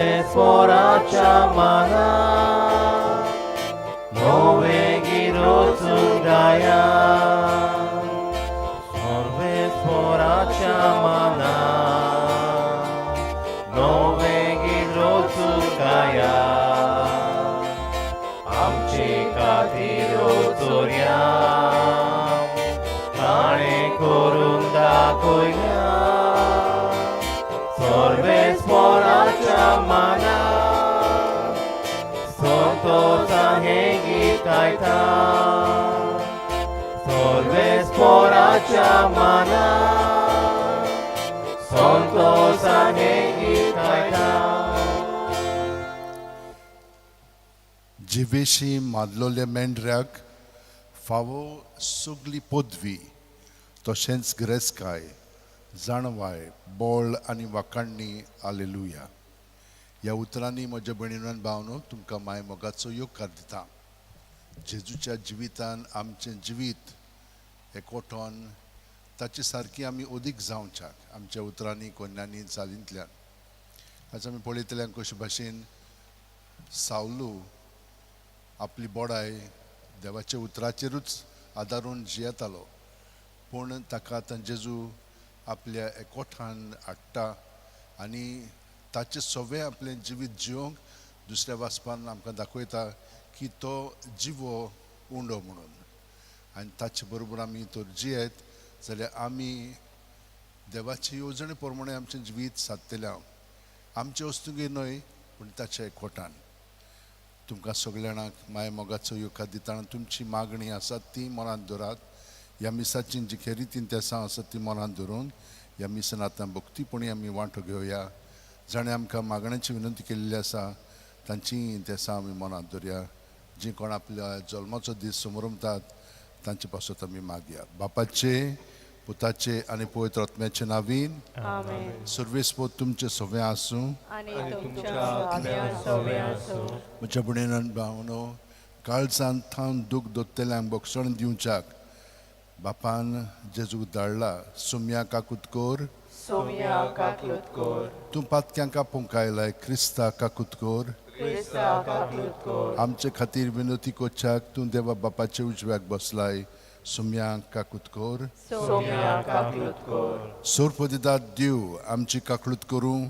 Sporacia mana, Novegiro Tsugaya, Sorve Sporacia mana, Novegiro Tsugaya, Amchi Katiro Turya, Kane Kurunda Koya, Sorve Sporacia mana, Sontosa Hegi Kaita, Sorve Sporacia mana, Sontosa Hegi Kaita. जिवेशी मादलोल्या मेंढऱ्याक फावो सगली पदवी तशेंच गिरेस्काय जाणवाय बोळ आनी वाखाणणी hallelujah. ह्या उतरांनी म्हज्या भयणीन भावनो तुमकां माय मोगाचो येवकार दिता. जेजूच्या जिवितान आमचें जिवीत एकवटोन ताचे सारकी आमी ओदीक जावच्याक आमच्या उतरांनी कोन्यांनी चालींतल्यान. आज आमी पळयतल्यान कशे भाशेन सावलू आपली बोडाय देवाच्या उतराचेरूच आदारून जियेतालो, पूण ताका आतां जेजू आपल्या एकवठान हाडटा आनी ताचें सगळें आपलें जिवीत जिवंक दुसऱ्या वाचपान आमकां दाखयता की तो जिवो उंडो म्हणून. आनी ताचे बरोबर आमी तर जियेत जाल्यार आमी देवाचे येवजणे प्रमाणे आमचें जिवीत सादतल्या. आमचे वस्तूंगेर न्हय पूण ताच्या एकवटान. तुमकां सगळ्यांक माय मोगाचो येवकार दितना तुमची मागणी आसा ती मनांत दवरात. ह्या मिसाची जी खरी तीन तेसां आसात ती मनांत धरून ह्या मिसान आतां भक्तीपणी आमी वांटो घेवया. जाणें आमकां मागण्याची विनंती केल्ली आसा तांची तेसां आमी मनांत दवरया. जी कोण आपल्या जल्माचो दीस समोरतात तांचे पासत आमी मागया. बापाचे, पुताचे आनी पवित्र आत्म्याचे नांवीन सर्वेस्पोत तुमचे सगळें आसूं. म्हज्या भयणीन भावनो काळजांत थावन दूख दोत्तेल्यांक बोगसण दिवच्याक बापान जेजूक धाडला. सुम्या काकुतकोर तूं पातक्यांका पोंकायलाय. क्रिस्ता काकुतकोर आमचे खातीर विनोती कोच्याक तूं देवा बापाचे उजव्याक बसलाय. सुम्या काकुतकोर सोरपदिदात दिव आमची काकळूत करूं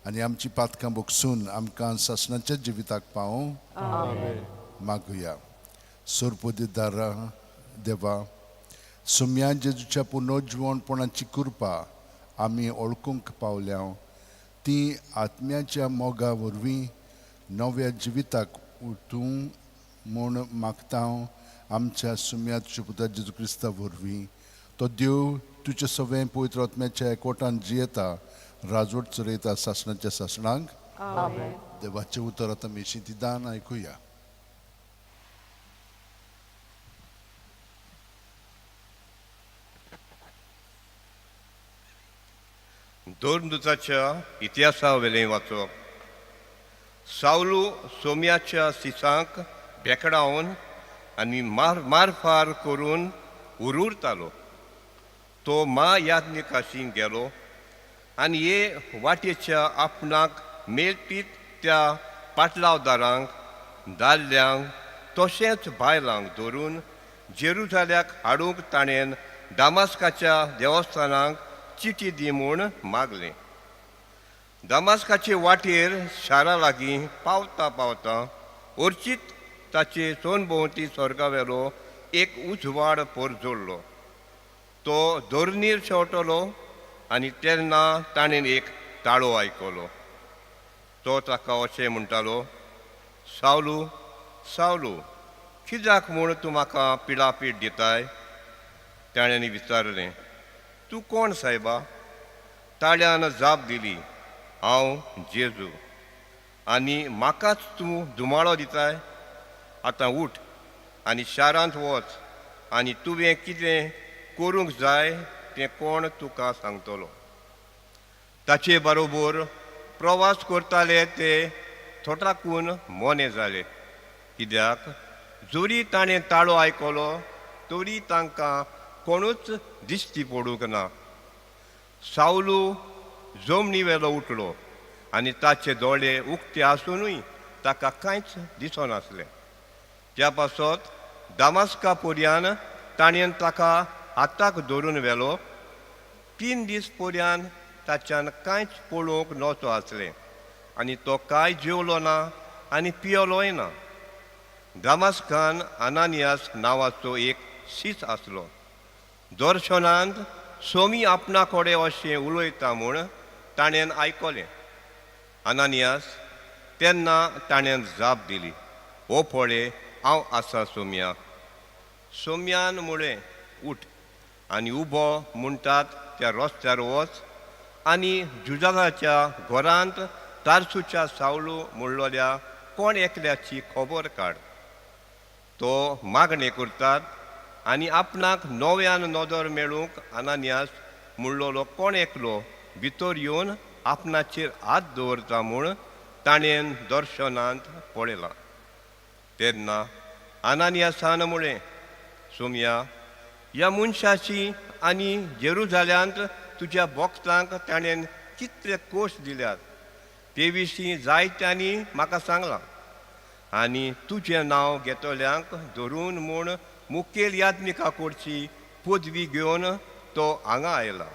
आनी आमची पातकां बोगसून आमकां सासणाच्या जिविताक पावूं. मागुया. सोरपदिदारा देवा, सुम्या जेजूच्या पुनर्जिवणपणाची कृपा आमी ओळखूंक पावल्या. ती आत्म्याच्या मोगा वरवीं नव्या जिविताक उठूं म्हूण मागता आमच्या सुम्याच्या पुता जेजू क्रिस्ता वरवीं. तो देव तुजे सगळें पवित्र आत्म्याच्या एकवटान जियेता, राजवट चलयता सासणाच्या सासणांक. देवाचें उतर आतां मेशींतीदान आयकुया. दोरनदूताच्या इतिहासा वेलें वाचप. सावलू सोम्याच्या सिसांक बेकडावन आनी मारफार करून उरुरतालो. तो याज्ञिकाशी गेलो आनी हे वाटेच्या आपणाक मेळपी त्या पाटलावदारांक, दादल्यांक तशेंच बायलांक धरून जेरुजाल्याक हाडूंक ताणें दामास्काच्या देवस्थानाक चिटी दी म्हूण मागलें. दामास्काचे वाटेर शारा लागीं पावता पावता ओर्चीत ताचे सोनभोंवती स्वर्गावेलो एक उजवाड पोर जोडलो. तो दोरनीर शेवटलो आनी तेन्ना ताणें एक ताळो आयकलो. तो ताका अशें म्हणटालो, सावलू सावलू, कित्याक म्हूण तूं म्हाका पिडापीड दिताय? ताणें विचारलें, तूं कोण सायबा? ताळ्यान जाप दिली, हांव जेजू. आनी म्हाकाच तूं धुमाळो दिताय? आतां उठ आनी शारांत वच आनी तुवें कितें करूंक जाय तें कोण तुका सांगतलो. ताचे बरोबर प्रवास करताले ते थोटाकून मोने जाले, कित्याक जोरी ताणें ताळो आयकलो तरी तांकां कोणूच दिश्टी पडूंक ना. सावलू जमनी वेलो उठलो आनी ताचे दोळे उक्ते आसूनय ताका कांयच दिसनासलें. त्या पासत दामास्का पर्यान ताणें ताका हाताक धरून व्हेलो. 3 दीस पर्यान ताच्यान कांयच पळोवंक नवचो आसलें आनी तो कांय जेवलो ना आनी पियलोय ना. दामास्कान आनानियास नांवाचो एक शीस आसलो. दर्शनांत सोमी आपणा कडेन अशें उलयता म्हूण ताणें आयकलें. आनानियास तेन्ना ताणें जाप दिली, ओ पळय, हांव आसां सोम्या. सोम्यान म्हळें, उठ आनी उबो म्हणटात त्या रस्त्यार वच आनी जुजागाच्या घरांत तारसूच्या सावलू म्हणलोल्या कोण एकल्याची खबर काड. तो मागणें करतात आनी आपणाक नव्यान नदर मेळूंक आनानियास म्हणलोलो कोण एकलो भितर येवन आपणाचेर हात दवरता म्हूण ताणें दर्शनांत पळयलां. तेन्ना आनानियासान म्हळें, सोम्या, ह्या मनशाची आनी जेरुजाल्यांत तुज्या भक्तांक ताणें कितले कोश दिल्यात ते विशीं जायत्यांनी म्हाका सांगलां. आनी तुजें नांव घेतल्यांक धरून म्हूण मुखेल याज्ञिकाकडची पदवी घेवन तो हांगा आयला.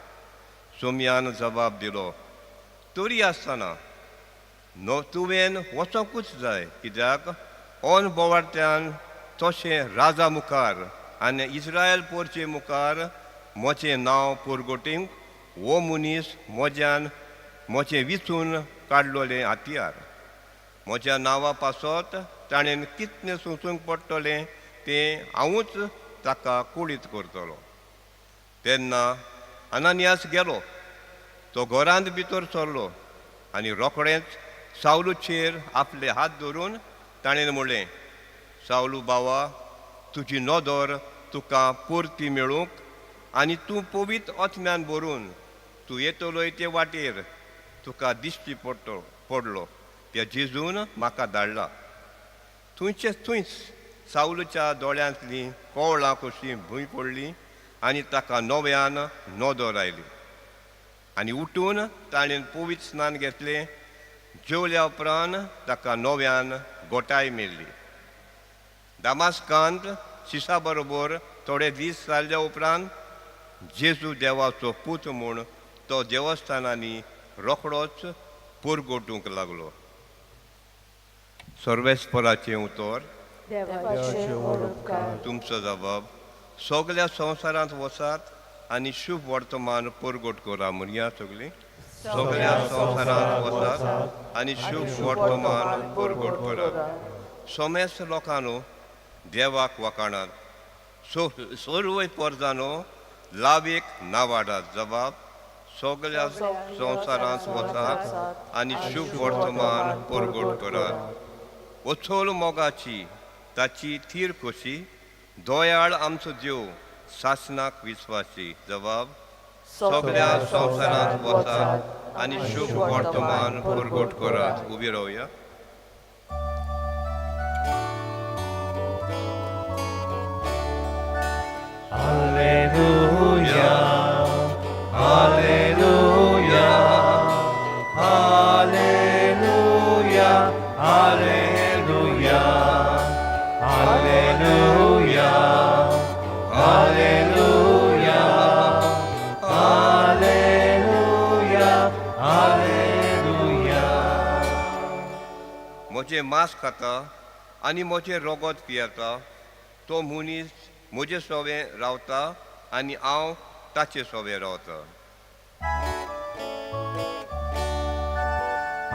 सोम्यान जबाब दिलो, तरी आसतना तुवें वचोंकूच जाय, कित्याक ओन बोवार्थ्यान तशें राजा मुखार आनी इस्रायल पोरचे मुखार म्हजें नांव परगोटींक हो मनीस म्हजें विचून काडलोलें हातयार. म्हज्या नांवा पासत ताणें कितलें सोंसूंक पडटलें तें हांवूच ताका कुडीत करतलो. तेन्ना आनानियास गेलो. तो घरांत भितर सरलो आनी रोखडेंच सावलूचेर आपले हात धरून ताणें म्हणलें, सावलू बावा, तुजी नदर तुका परती मेळूंक आनी तूं पवित्र आत्म्यान भरून तूं येतलोय ते वाटेर तुका दिश्टी पडलो त्या जेजून म्हाका धाडला. थंयच सावलूच्या दोळ्यांतलीं कवळां कशीं भूंय पडली आनी ताका नव्यान नदर आयली. आनी उठून ताणें पवित्र स्नान घेतलें. जेवल्या उपरांत ताका नव्यान गोटाय मेळ्ळी. दामास्कांत शिसा बरोबर थोडे दीस जाल्ल्या उपरांत जेजू देवाचो पूत म्हूण तो देवस्थानांनी रोखडोच परगोटूंक लागलो. सर्वेस्पराचें उतर. तुमचो जबाब. सगल्या संवसारांत वचात आनी शुभ वर्तमान परगोट करा. म्हणया सगळीं सगल्या संवसारांत वचात आनी शुभ वर्तमान परगोट करात. सोमेस लोकांनो, देवाक वखाणात. सर्व परजानो, लावेक नावाडात. जबाब. सगल्या संवसारांत वचात आनी शुभ वर्तमान परगोट करात. वचोल मोगाची ताची थीर कशी, दोयाळ आमचो देव सासनाक विस्वासी. जबाब. सगल्या संवसारांत वचात आनी शुभ वर्तमान परगोट करात. उबी रावया. Alleluia, Alleluia, Alleluia, Alleluia, Alleluia, Alleluia, Alleluia, Alleluia. म्हजें मांस खाता आनी म्हजें रगत पियेता तो मनीस म्हजे सोबें रावता आनी हांव ताचे सोबें रावता.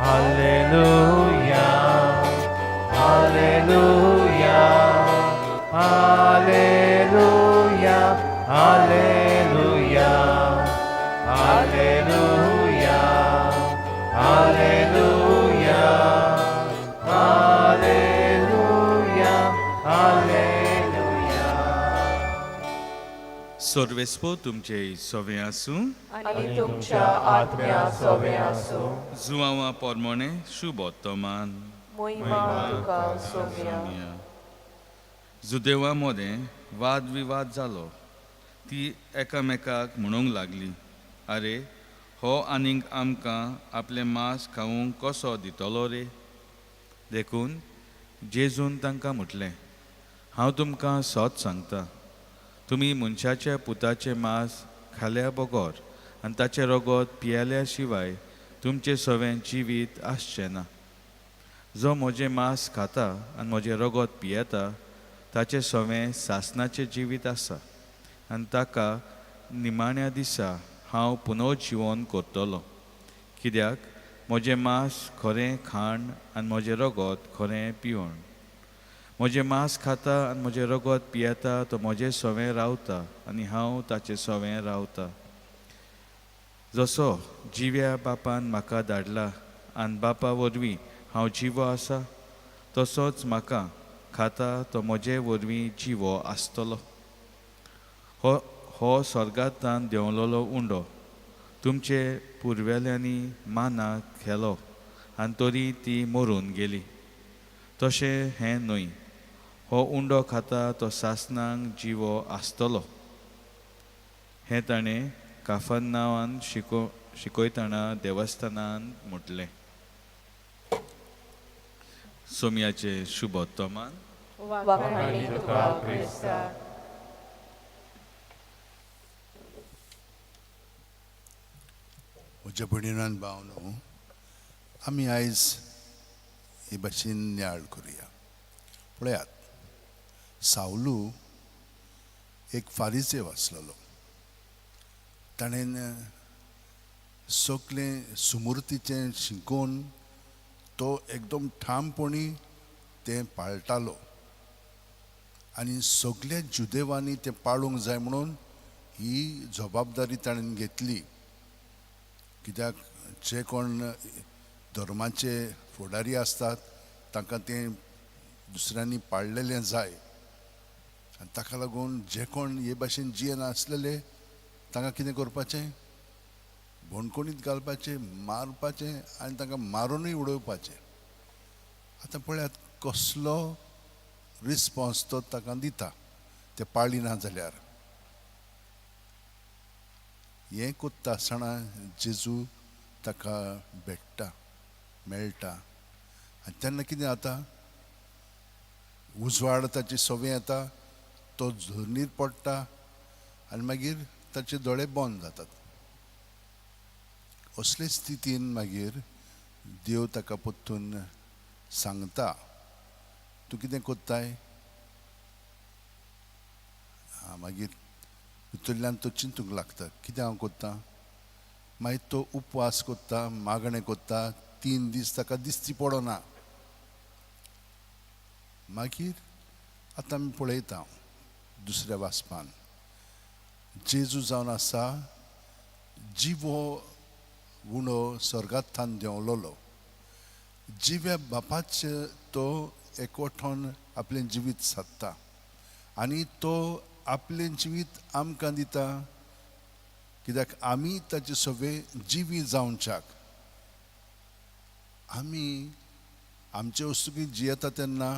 Alleluia, Alleluia, Alleluia, Alleluia, Alleluia, Alleluia, Alleluia, Alleluia. सर्वेस्पो तुमचे सोवे आसूं आनी तुमच्या आत्म्या सोबे आसूं. जुवांवा पोरमोणे शुभ वर्तमान. मोहिमा तुका सोम्या. जुदेवा मोदें वाद विवाद जालो. ती एकामेकाक म्हणूंक लागली, आरे हो आनीक आमकां आपलें मांस खावंक कसो दितलो रे? देखून जेजून तांकां म्हटलें, हांव तुमकां सोत सांगतां, तुमी मनशाच्या पुताचें मांस खाल्या बगोर आनी ताचें रगत पियेल्या शिवाय तुमचें सवें जिवीत आसचें ना. जो म्हजें मांस खाता आनी म्हजें रगत पियेता ताचें सवें सासणाचें जिवीत आसा आनी ताका निमाण्या दिसा हांव पुनर्जिवन करतलों. कित्याक म्हजें मांस खरें खाण आनी म्हजें रगत खरें पिवण. म्हजें मांस खाता आनी म्हजें रगत पियेता तो म्हजें सवें रावता आनी हांव ताचें सवें रावता. जसो जिव्या बापान म्हाका धाडला आनी बापा वरवीं हांव जिवो आसा, तसोच म्हाका खाता तो म्हजे वरवीं जिवो आसतलो. हो स्वर्गांतल्यान देंवलोलो उंडो तुमचे पुर्वेल्यांनी मानाक खेलो आनी तरी ती मरून गेली. तशें हें न्हय, हो उंडो खाता तो सासणांक जिवो आसतलो. हें ताणें काफरनावान शिकयतना देवस्थानांत म्हटलें. सोमयाचे शुभ वर्तमान. वखाणी तुका क्रिस्ता. म्हज्या भयणीनान भावनो, आमी आयज हे भाशेन नियाळ करुया. पळयात, सावलू एक फारिजे वाचलेलो. ताणेन सगळें सुमूर्तीचें शिकोवन तो एकदम ठामपणी तें पाळटालो आनी सगळ्या जुदेवांनी तें पाळूंक जाय म्हणून ही जबाबदारी ताणेन घेतली. कित्याक जे कोण धर्माचे फुडारी आसतात तांकां तें दुसऱ्यांनी पाळलेलें जाय. आनी ताका लागून जे कोण हे भाशेन जियेनासलेले तांकां कितें करपाचें? भोणकुणीत घालपाचें, मारपाचें आनी तांकां मारूनय उडोवपाचें. आतां पळयात कसलो रिस्पॉन्स तो ताका दिता तें पाळिना जाल्यार. हें कोत्ता आसतना जेजू ताका भेटटा, मेळटा आनी तेन्ना कितें जाता? उजवाड ताची सवें येता, तो झरणीर पडटा आनी मागीर ताचे दोळे बंद जातात. असले स्थितीन मागीर देव ताका परतून सांगता, तूं कितें कोत्ताय? मागीर भितरल्यान तो चिंतूंक लागता, कितें हांव कोत्तां? मागीर तो उपवास कोत्ता, मागणें कोत्ता. 3 दीस ताका दिसती पडना. मागीर आतां आमी पळयता दुसऱ्या वाचपान जेजू जावन आसा जिवो उणो स्वर्गांतल्यान देंवलोलो. जिव्या बापाचे तो एकवठान आपलें जिवीत सादता आनी तो आपलें जिवीत आमकां दिता, कित्याक आमी ताचे सवें जिवी जावच्याक. आमी आमचे वस्तुकी जियेता तेन्ना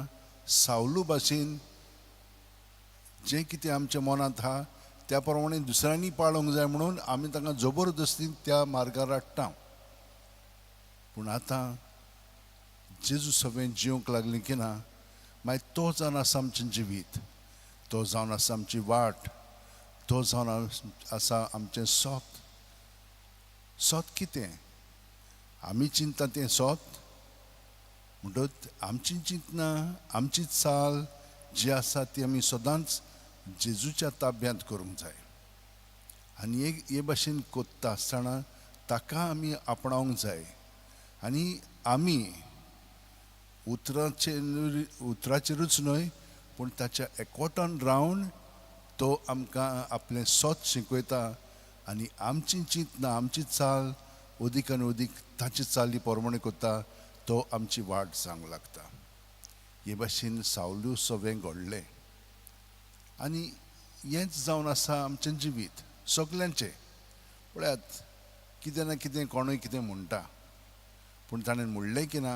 सावलू भाशेन जें कितें आमच्या मनांत आहा त्या प्रमाणे दुसऱ्यांनी पाळोवंक जाय म्हणून आमी तांकां जबरदस्तीन त्या मार्गार हाडटा. पूण आतां जेजू सवें जिवंक लागलीं की ना, मागीर तो जावन आसा आमचें जिवीत, तो जावन आसा आमची वाट, तो जावन आसा आमचें सोत. सोत कितें? आमी चिंतता तें सोत म्हणटच आमची चिंतना, आमची चाल जी आसा ती आमी सदांच जेजूच्या ताब्यांत करूंक जाय. आनी हे भाशेन कोत्ता आसतना ताका आमी आपणावंक जाय. आनी आमी उतराचेरूच न्हय पूण ताच्या एकवटान रावन तो आमकां आपलें सोत शिकयता आनी आमची चिंतना, आमची चाल अदीक आनी अदीक ताची चाली प्रमाणे कोत्ता. तो आमची वाट जावंक लागता. हे भाशेन सावलू सवें घडलें आनी हेंच जावन आसा आमचें जिवीत सगल्यांचें. पळयात, कितें ना कितें कोणूय कितें म्हणटा, पूण ताणें म्हणलें की ना,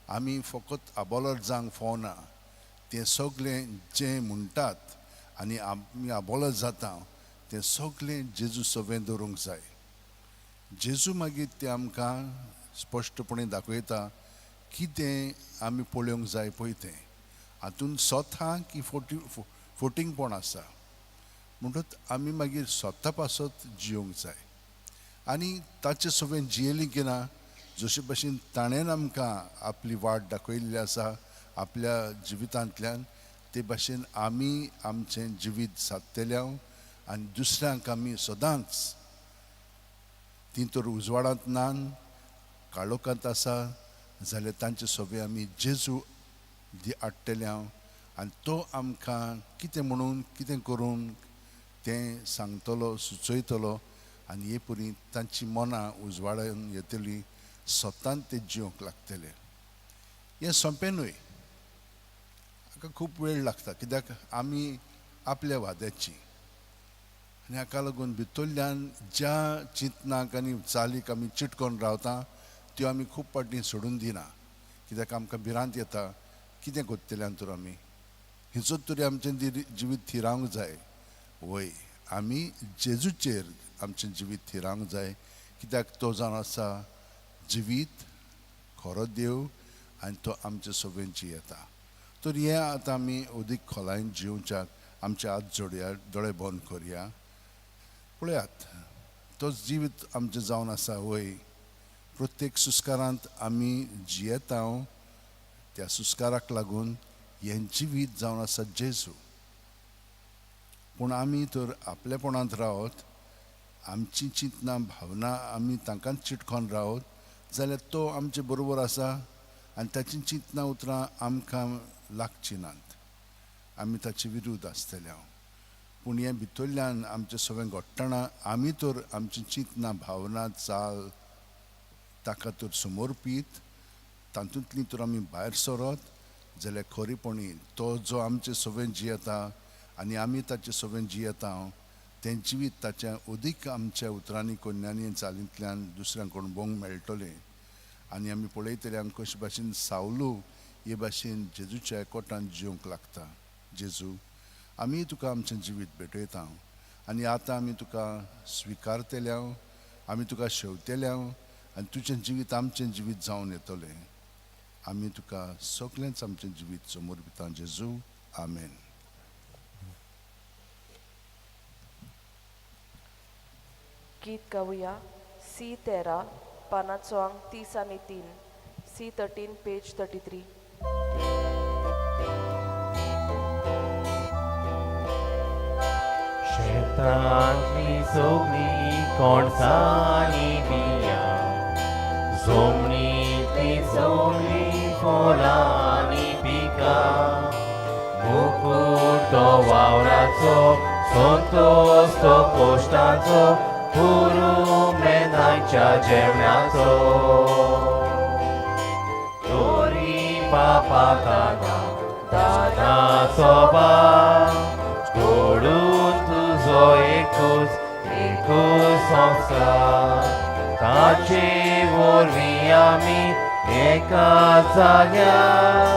आमी फकत आबोलो जावंक फावना. तें सगलें जें म्हणटात आनी आमी आबोलो जाता तें सगलें जेजू सवें दवरूंक जाय. जेजू मागीर ते आमकां स्पश्टपणे दाखयता कितें आमी पळोवंक जाय पळय तें हातून स्वता की फोटिंगपण आसा म्हणटच आमी मागीर स्वता पासत जियोंक जाय आनी ताचे सगळें जियेलीं की ना जशे भशेन ताणें आमकां आपली वाट दाखयल्ली आसा आपल्या जिवितांतल्यान ते भाशेन आमी आमचें जिवीत सादतल्या आनी दुसऱ्यांक आमी सदांच ती तर उजवाडांत नान काळोखांत आसा जाल्यार तांचे सोबे आमी जेजू हाडटल्या आनी तो आमकां कितें म्हणून कितें करून तें सांगतलो सुचयतलो आनी हे परी तांची मनां उजवाडान येतली स्वतान ते जिवंक लागतले हें सोंपें न्हय हाका खूब वेळ लागता कित्याक आमी आपल्या वाद्याची आनी हाका लागून भितरल्यान ज्या चिंतनाक आनी चालीक आमी चिटकोन रावता त्यो आमी खूब फावटी सोडून दिना कित्याक आमकां भिरांत येता कितें कोत्तल्यान तर आमी हिचोच तरी आमचें जिवीत थिरावंक जाय वय आमी जेजूचेर आमचें जिवीत थिरावंक जाय कित्याक तो जावन आसा जिवीत खरो देव आनी तो आमचे सोबेन जियेता तर हें आतां आमी अदीक खोलायेन जिवच्याक आमचे हात जोडया दोळे बंद करया पळयात तो जिवीत आमचें जावन आसा वय प्रत्येक सुस्कारांत आमी जियेता त्या सुस्काराक लागून हें जिवीत जावन आसा जेजू पूण आमी तर आपलेपणांत रावत आमची चिंतना भावना आमी तांकांच चिटकोन रावत जाल्यार तो आमचे बरोबर आसा आनी ताची चिंतना उतरां आमकां लागची नात आमी ताचे विरुद्ध आसतले पूण हें भितरल्यान आमचें सगळें घडटना आमी तर आमची चिंतना भावना चाल ताका तर समर्पीत तातूंतली तर आमी भायर सरत जाल्यार खरेपणी तो जो आमचे सगळें जियेता आनी आमी ताचे सगळें जियेता तें जिवीत ताच्या अदीक आमच्या उतरांनी कन्यांनी चालींतल्यान दुसऱ्यांक अणभवंक मेळटलें आनी आमी पळयतले कशे भाशेन सावलू हे भाशेन जेजूच्या एकवटान जिवंक लागता जेजू आमी तुका आमचें जिवीत भेटयता आनी आतां आमी तुका स्विकारतल्या आमी तुका शेवतल्या आनी तुजें जिवीत आमचें जिवीत जावन येतलें आमी तुका सगळेंच आमचें जिवीत समर्पिता जेजू आमेन गीत गावया C13 पानाचो अंक 30 आनी 3 C13 पेज 33 शेतांतली सगळी कोणसांनी बिया जमनींतली सगळी फळांनी पिका मुकुट तो वावराचो संतोष तो कोश्टाचो पुरू मेनाच्या जेवणाचो तोरी पापा काना दादाचो घडून तुजो एकूच संस्कार ताचे वरवीं आमी एका जाग्यार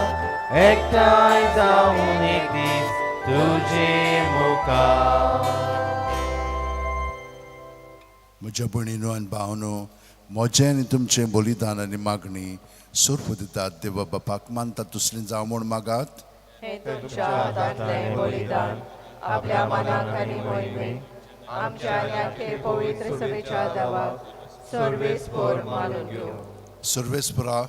एकठांय जावन एक दीस तुजे मुखार म्हज्या भयणीनो आनी भावनो म्हजें आनी तुमचें बलिदान आनी मागणी सुर्प दितात देवा बापाक मानता तसलें जावं म्हूण मागात हे तुमच्या हातांतलें बलिदान आपल्या मनाक आनी मोहिमेक आमच्या आख्खे पवित्र सभेच्या देवाक सर्वेस्पर मानून घेवं सर्वेस्परा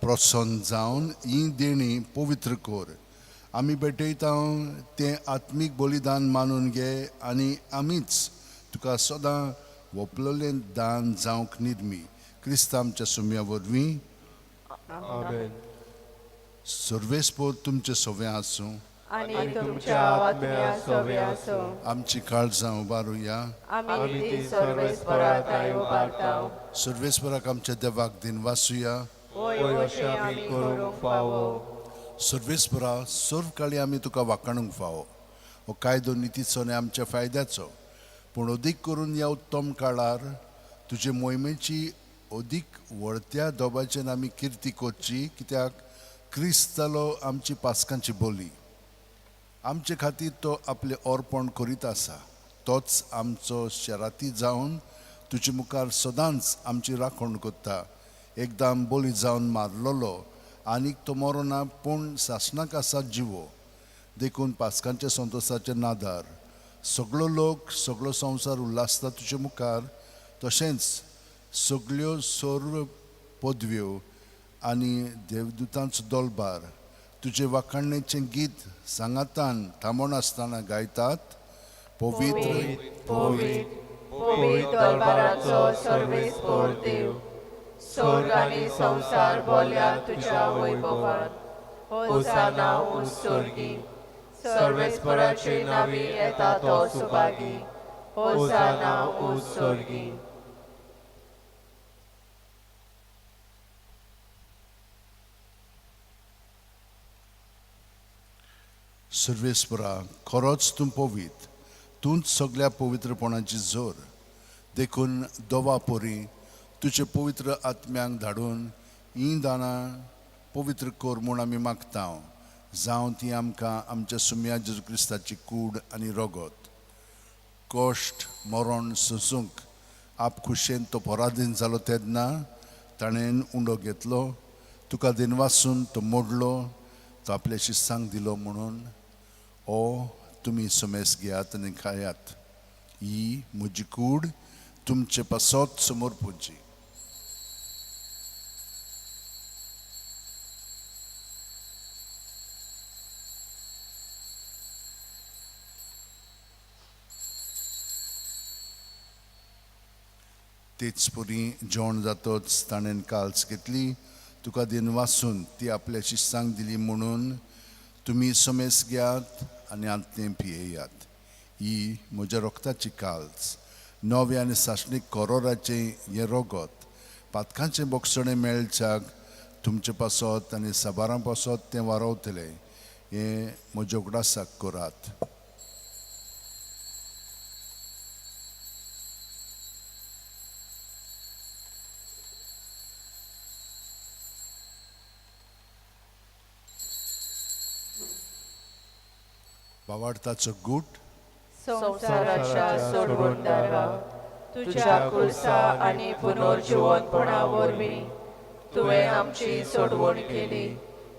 प्रसन्न जावन ही देणी पवित्र कर आमी भेटयता तें आत्मीक बलिदान मानून घे आनी आमीच तुका सदां वपललें दान जावंक निर्मी क्रिस्त आमच्या सुम्या वरवीं सर्वेस्पर तुमचे सवे आसूं आनी तुमच्या आत्म्या सवे आसूं आमची काळजां उबारुया आमी ती सर्वेस्पराताय उबारताव सर्वेस्पराक आमच्या देवाक दिन वासुया वय अशें आमी करूंक फावो सर्वेस्परा सर्व काळी आमी तुका वाखाणूंक फावो हो कायदो नितीचो आनी आमच्या फायद्याचो पूण अदीक करून ह्या उत्तम काळार तुजे मोहिमेची अदीक व्हडत्या दोबाच्यान आमी किर्ती करची कित्याक क्रिस्त जालो आमची पासकांची बोली आमचे खातीर तो आपले अर्पण करीत आसा तोच आमचो शराती जावन तुजे मुखार सदांच आमची राखण करता. एकदां बोली जावन मारलोलो आनीक तो मरोना पूण सासणाक आसा जिवो. देखून पासकांच्या संतोशाचे नादार सगळो लोक सगळो संवसार उल्हासता तुजे मुखार. तशेंच सगळ्यो सर्व पदव्यो आनी देवदूतांचो दोलबार तुजे वाखाणणेचें गीत सांगातान थांबोन आसतना गायतात. पवित्र पवित्र दरबाराचो सर्वेस्पर देव, स्वर्ग आनी संसार बोल्या तुज्या वैभवान. होसाना उस्सुर्गी, सर्वेस्पराचे नावी येता तो सुभागी. होसाना उस्सुर्गी. सर्वेस्परा, खरोच तूं पवित्र. तूंच सगळ्या पवित्रपणाची जोर. देखून दोवा पोरी तुजे पवित्र आत्म्यांक धाडून ही दानां पवित्र कोर म्हूण आमी मागता. जावं ती आमकां आमच्या सुम्या जेजू क्रिस्ताची कूड आनी रगत. कश्ट मरण सोसूंक आपखुशेन तो पराधीन जालो तेन्ना ताणें उंडो घेतलो. तुका दिनवासून तो मोडलो, तो आपल्या शिस्सांक दिलो म्हणून ओ तुमी सुमेस घेयात आनी खायात. ही म्हजी कूड तुमचे पासत समोर पुजी. तेच पुरी जेवण जातोच ताणें काल्स घेतली. तुका दिनवासून ती आपल्या शिस्सांक दिली म्हणून तुमी समेस घेयात आनी आंतलें पियेयात. ही म्हज्या रोगताची काल्स, नवे आनी सासणीक करोराचें हें रगत पातकांचें बोगसणें मेळच्याक तुमचे पासत आनी साबारां पासत तें वारवतलें. हें म्हज्या उगडासाक करात. भावार्थाचो गूट. संसाराच्या सोडवणदारा, तुज्या कुर्सा आनी पुनर्जीवनपणा वरवीं तुवें आमची सोडवण केली.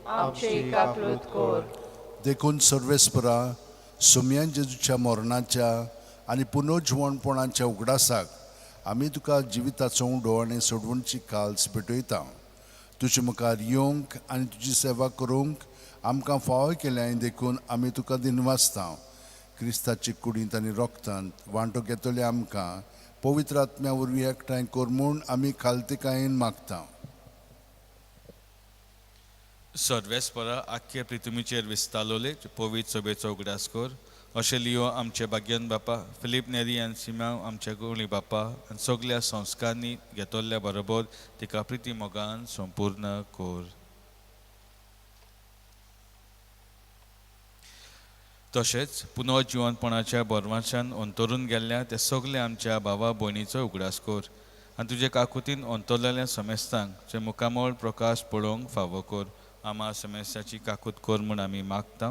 आमची काकलूत कोर. देखून सर्वेस्परा, सुम्या जेजूच्या मरणाच्या आनी पुनर्जीवनपणाच्या उगडासाक आमी तुका जिविताचो उंडो आनी सोडवणची काल्स भेटयता. तुजे मुखार येवंक आनी तुजी सेवा करूंक आमकां फावय केल्याय देखून आमी तुका दिनवासता. क्रिस्ताची कुडींत आनी रोगतांत वांटो घेतले आमकां पवित्र आत्म्या वरवीं एकठांय कर म्हूण आमी खालतिकायेन मागता. सर्वेस्परा आख्खे पृथ्वीचेर विस्तारलोले पवित्र सभेचो उगडास कर. अशें लियो आमचे भाग्यन बापा, फिलीप नेरी आनी सिमांव आमच्या गोळी बापा आनी सगळ्या संस्कारांनी घेतल्ल्या बरोबर तिका प्रिती मोगान संपूर्ण कर. तशेंच पुनर्जीवनपणाच्या बरवाच्यान अंतरून गेल्ल्या त्या सगळ्या आमच्या भावा भयणीचो उगडास कर. आनी तुजे काकुतीन अंतरलेल्या समेस्तांक जे मुखामळ प्रकाश पळोवंक फावो कर. आमा समेस्ताची काकूत कर म्हूण आमी मागता.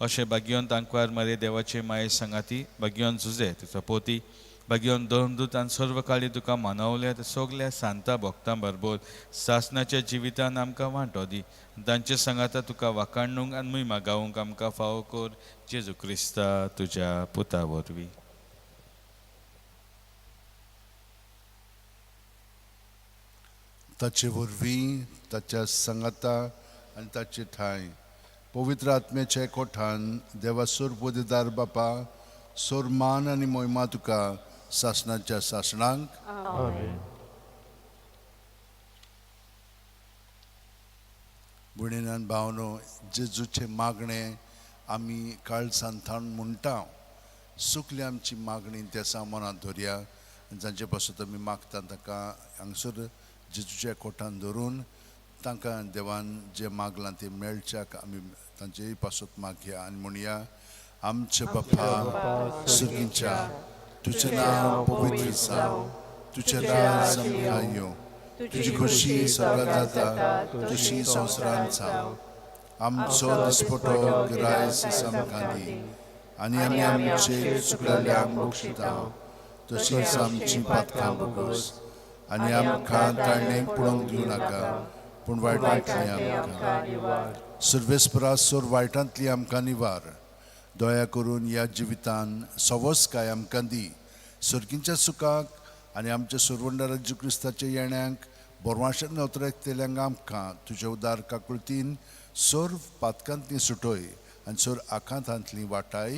अशें भाग्योन तांकवार मारे देवाचे माये सांगाती, भाग्योन झुजे तुजो पोती, भाग्योन दोनदूत आनी सर्व काळी तुका मानवल्या त्या सगळ्या सांता भक्तां बरोबर सासणाच्या जिवितान आमकां वांटो दी. तांचे सांगाता तुका वाखाणूंक आनी महिमा गावूंक आमकां फावो कर. जेजू क्रिस्ता तुज्या पुता वरवीं. ताचे वरवीं ताच्या सांगाता आनी ताचे ठांय पवित्र आत्म्याच्या एकवठान देवा सोर पोदेदार बापा सोर मान आनी मोहिमा तुका सासणाच्या सासणांक. आमेन. भयणीन भावनो, जेजूचे मागणे आमी काळसांतान म्हणटा. सुकली आमची मागणी त्या सामानात धरया. जांचे पासून आमी मागता ताका हांगसर जेजूच्या कोठान धरून तांकां देवान जे मागलां ते मेळच्याक आमी तांचे पासून मागया आनी म्हणया. आमचे बापा सुर्गीच्या, तुजें नांव पवित्र जावं, तुजें राज आमकां येवं, तुजी खुशी स्वर्गांत जाता तशी संवसारांत जावं. आमचो दिसपटो गिराय आमकां दी आनी आमी आमचे चुकलेल्यांक बक्षिता. तशीच आमची पातकां भोगोस आनी आमकां ताळणेक पडोवंक दिवं नाका पूण वायटांतली आमकां निवार सर्वेस्परा सोर वायटांतली आमकां निवार दया करून ह्या जिवितान सवस काय आमकां दी सर्गींच्या सुखाक आनी आमच्या सुरवंडा जेजू क्रिस्ताच्या येण्याक बोरवाशेन नवतरेक आमकां तुज्या उदार काकुळतीन सोर पातकांतली सुटोय आनी सोर आकांतांतली वाटाय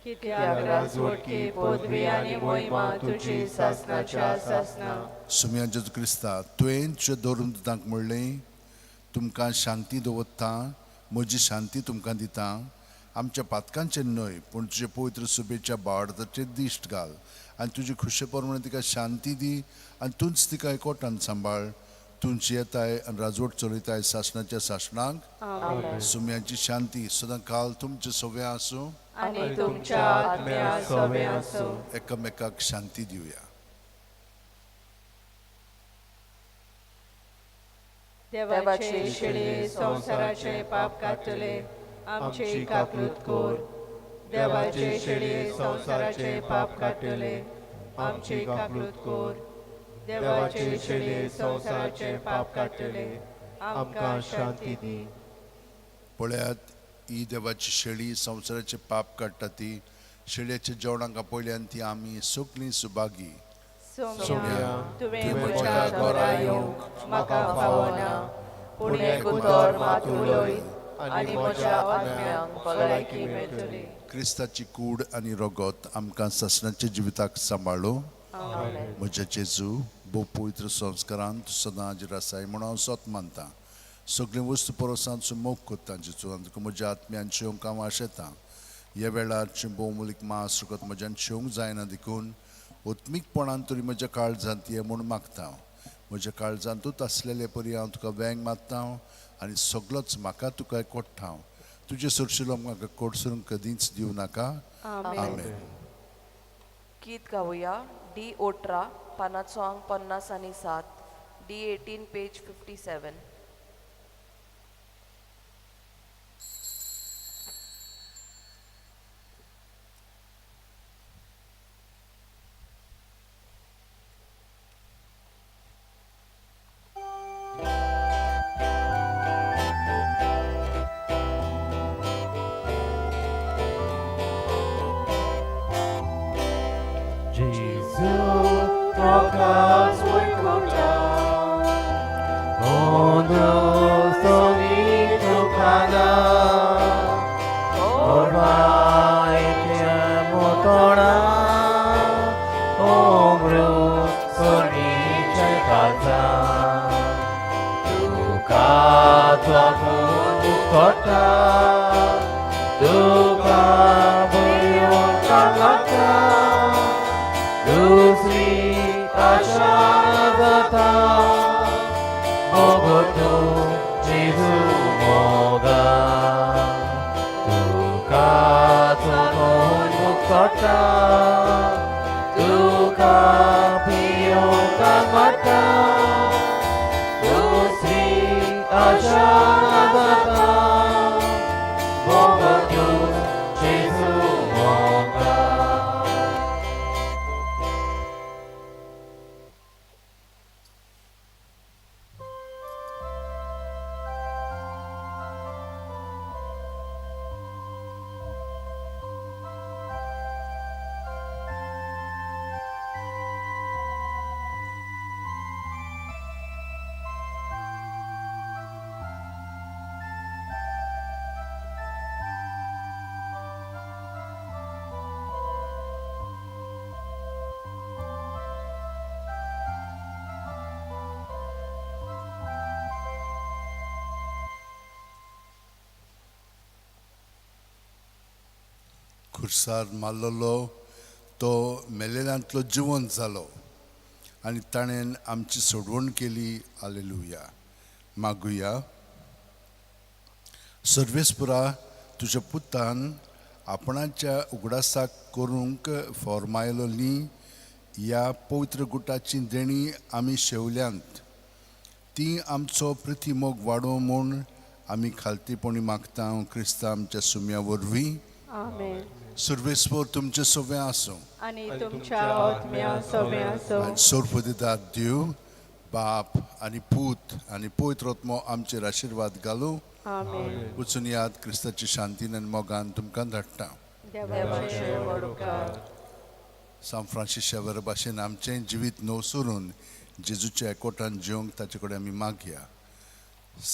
कित्याक राजवटकी पदवी आनी मोहिमा तुजी सासणाच्या सासना सुम्या जेजू क्रिस्ता तुवें तुजें दवरून दितांक म्हणलें तुमकां शांती दवरता म्हजी शांती तुमकां दिता आमच्या पातकांचे न्हय पूण तुजे पवित्र सुबेच्या बाळाचे दिश्ट घाल आनी तुजी खुशे प्रमाणे तिका शांती दी आनी तूंच तिका एकवटान सांबाळ तुमची येताय आनी राजवट चलयताय शासनाच्या शासनाक सुम्याची शांती सदां काल तुमचे सवे आसूं आनी तुमच्या आत्म्या सोबे आसूं एकामेकाक शांती दिवया देवाचे शिळे संसाराचे पाप कातले आमचे काकूत कोर देवाचे शिळे संसाराचे पाप कातले आमचे काकूत कोर देवाचे शिळे संसाराचे पाप कातले आमकां शांती दी पळयात ही देवाची शेळी संवसाराचे पाप काडटा ती शेळयेच्या जेवणाक पयल्यान ती आमी सगळीं सुभागी सोम्या तुवें म्हज्या घरा येवंक म्हाका फावना पूण एक उतर मात उलय आनी म्हज्या आत्म्यांक भलायकी मेळटली क्रिस्ताची कूड आनी रगत आमकां ससनाच्या जिविताक सांबाळूं म्हज्या जेजू भोव पवित्र संस्कारांत तूं सदांच आसाय म्हणून हांव सोत मानता सगळीं वस्तू परसांचो मोग कोत्ता जेजू आनी तुका म्हज्या आत्म्यान शेवंक हांव आशेतां ह्या वेळार भोवमुलीक मास रगत म्हज्यान शेवंक जायना देखून ओत्मीकपणान तरी म्हज्या काळजांत ये म्हूण मागता म्हज्या काळजांतूच आसलेले परी हांव तुका वेंग मागता आनी सगळोच म्हाका तुका एकवट्टा तुजे सुरशिलो म्हाका कोडसरूंक कधीच दिवं नाका आमेन गीत गावुया डी 18 पानाचो अंक 50 आनी 7 डी 18 पेज 57 खुर्सार मारलेलो तो मेलेल्यांतलो जिवंत जालो आनी ताणें आमची सोडवण केली हालेलुया मागुया सर्वेस्पुरा तुज्या पुतान आपणाच्या उगडासाक करूंक फॉर्मायलो न्ही ह्या पवित्र गुटाची देणी आमी शेवल्यांत ती आमचो प्रतिमोग वाडो म्हूण आमी खालतीपणी मागता क्रिस्ता आमच्या सुम्या वरवीं आमेन. सर्वेस्पर तुमचे सोवे आसूं आनी तुमच्या आत्म्या सोबे आसूं. आनी सोर्प दितात देव बाप आनी पूत आनी पवित्र आत्मो आमचेर आशिर्वाद घालूं. आमेन. वचून याद क्रिस्ताची शांतीन आनी मोगान तुमकां धाडटा. देवाचे वडकार. सान फ्रांसीस बरे भाशेन आमचें जिवीत नव सुरून जेजूच्या एकवटान जिवंक ताचे कडेन आमी मागया.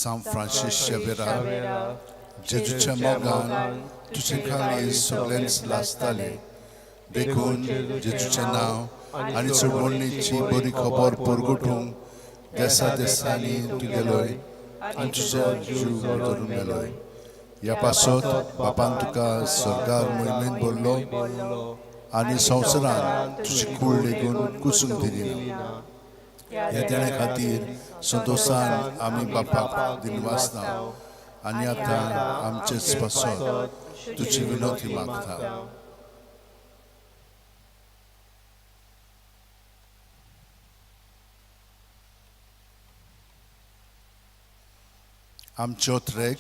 सान फ्रांसीस शेवेरा जेजूच्या मोगान तुजे खाली सगळ्यांच लासताले देखून जेजूचें नांव आनी चडवणीची बरी खबर परगटूंक देसा देसांनी तुगेलोय आनी तुजो जीव धरून गेलोय. ह्या पासत बापान तुका सरकार मोहिमेन भरलो आनी संवसारान तुजी कूड लेगून कुसूंक दिली ना. ह्या देणे खातीर संतोशान आमी बापाक दिनवासना आनी आतां आमचेच पासत तुजी विनोदी मागता. आमचे ओत्रेक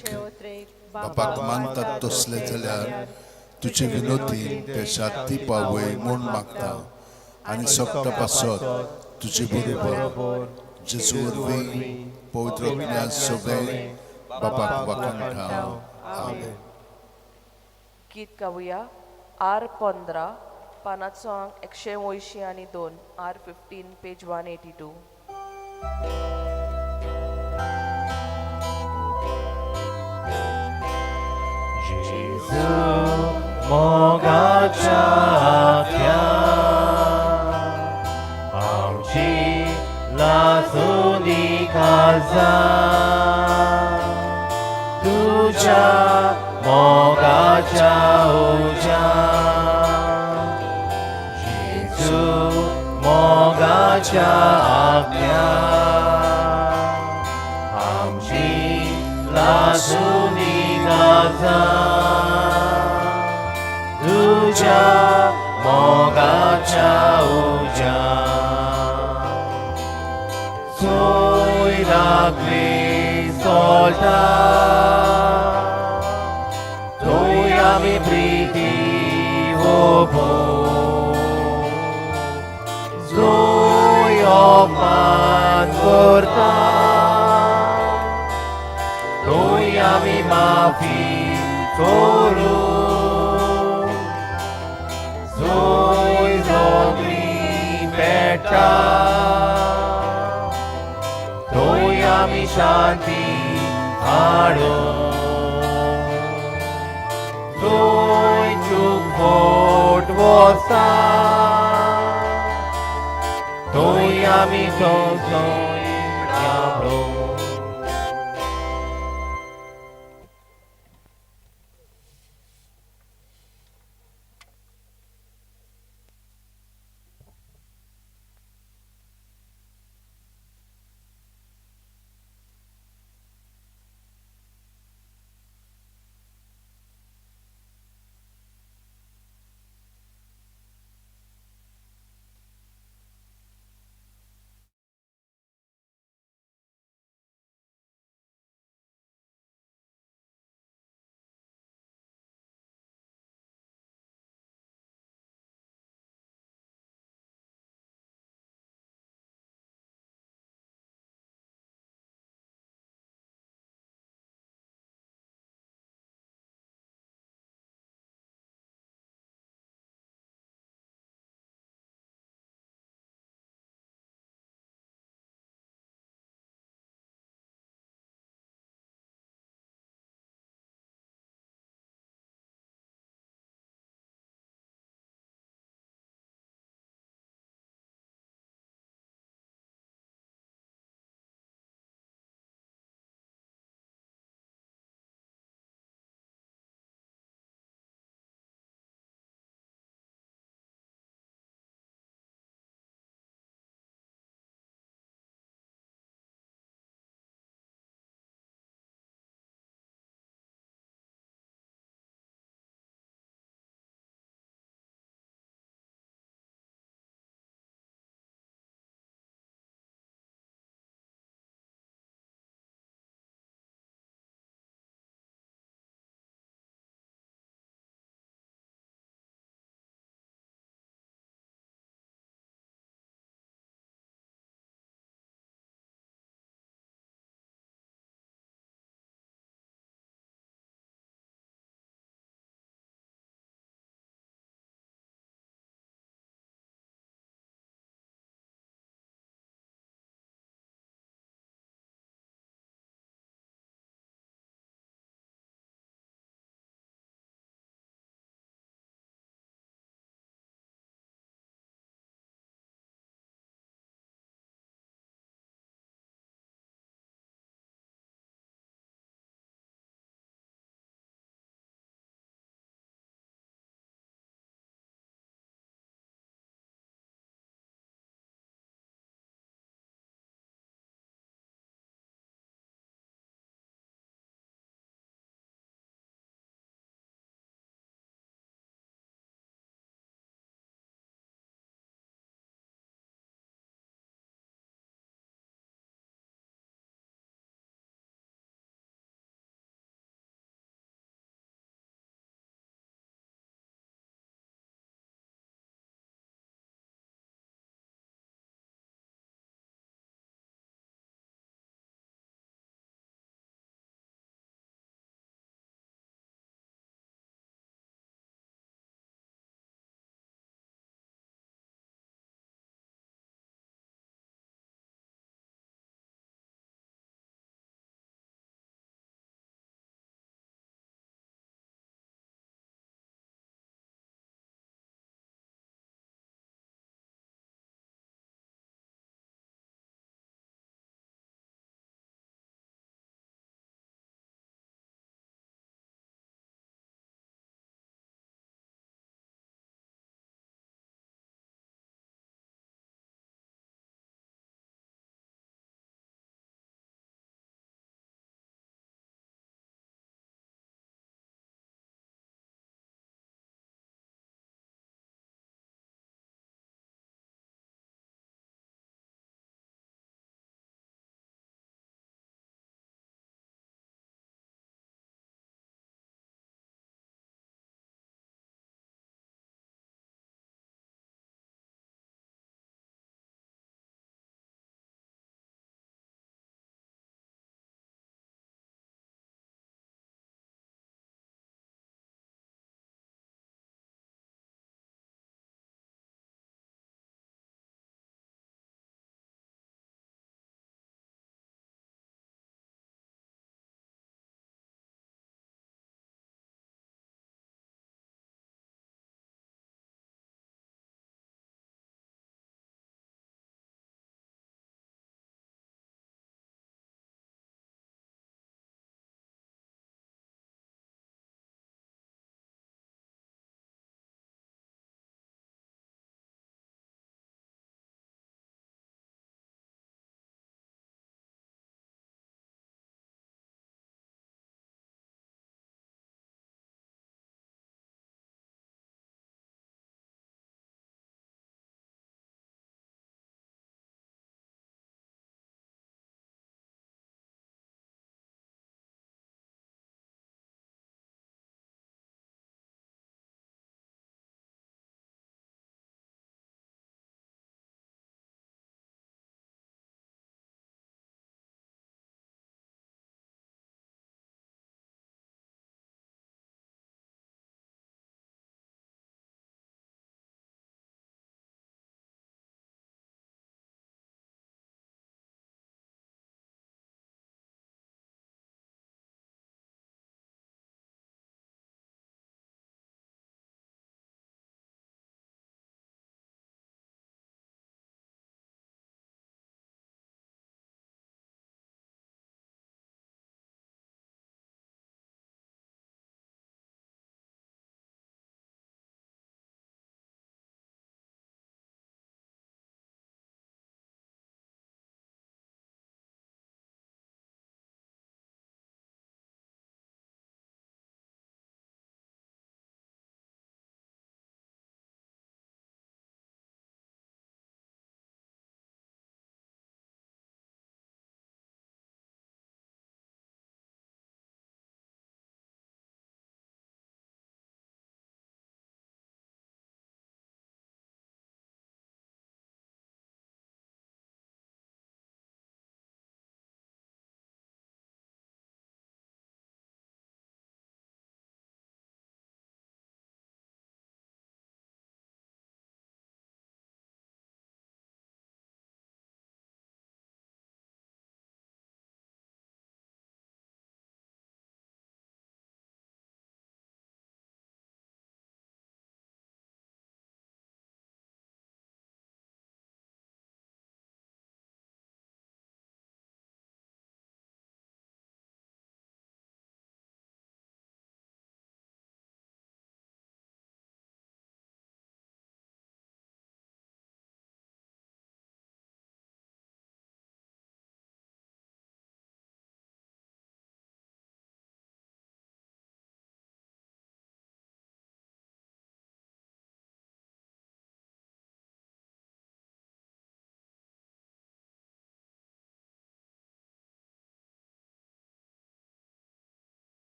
बापाक मानतात तसले जाल्यार तुजे विनोदीन पेशात ती पावय म्हूण मागता आनी सप्त पासत तुजे बरोबर जेजू वरवीं पवित्र आत्म्या सोबे बापाक वाखणटा. आमेन. गीत गावुया R15 पानाचो अंक 182 R15 page 182. Jezu, mogacia amci lasuni kaza tuja mogacia uja Jezu, mogacia amci lasuni kaza tuja mogacia uja Soi ragli solta Toiami priti obo Soi oman korta Toiami mafi koru Soi zogli beta Toiami shanti haro Soi chukvot vosa Toiami soson